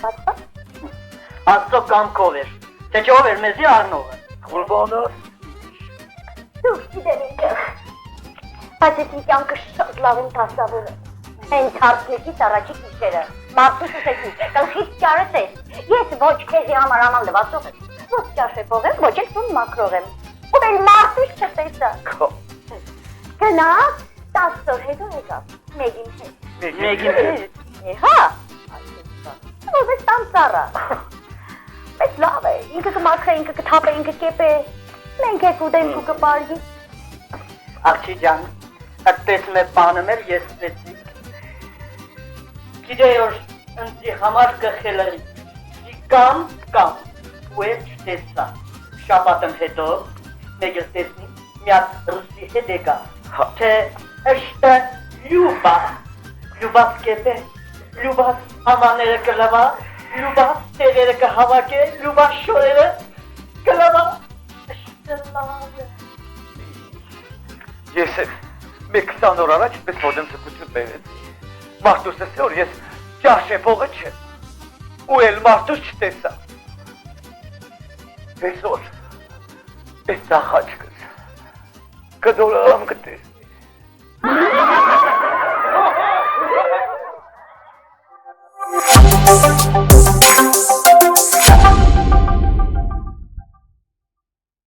Բացված։ Աստծո կամքով էր, թե ով էր մեզի առնողը։ Ղուրբանոս։ Դուք գիտեմ ինքը։ Բայց ես մի կյանքը շատ լավ եմ դասավորը։ Այն թարքերից առաջի գիշերը, մարդուս ուսեցի, գլխից ճարս ես։ Ես ոչ քեզի համար աման լվացող եմ, ոչ ճաշեպով եմ, ոչ էլ տուն մաքրող եմ։ Ու էլ մարդուս չտեսա։ Գնաց, 10 օր հետո եկավ, մեկին հետ։ Մեկին հետ։ Հա, ով է տանցառը։ Բայց լավ է, ինքը կմաքրե, ինքը կթափե, ինքը կեպե, մենք եկ ուտենք ու կպարգի։ Աղջի ջան, այդպես մեր բանը մեր ես ստեցի։ Գիտեի որ ընձի համար կխելարի, կամ, ու էլ չտեսա, շապատն հետո, մեկ էլ տեսնի, միատ ռուսի հետ եկա, թե ըշտը լյուբաս կեպե, լյուբաս ամաները կլավա, լյուբաս տեղերը կհավակե, լյուբաս շորերը կլավա, ըշտը լավ է։ Ես մեկ 20 օր առաջ պես ոդեմ ծկություն բերեցի, մարդուս ես որ ես ճաշեպողը չեմ, ու էլ մարդուս չտեսա, պես որ, պես ծախաչկս, կդոլարամ կտեսնի։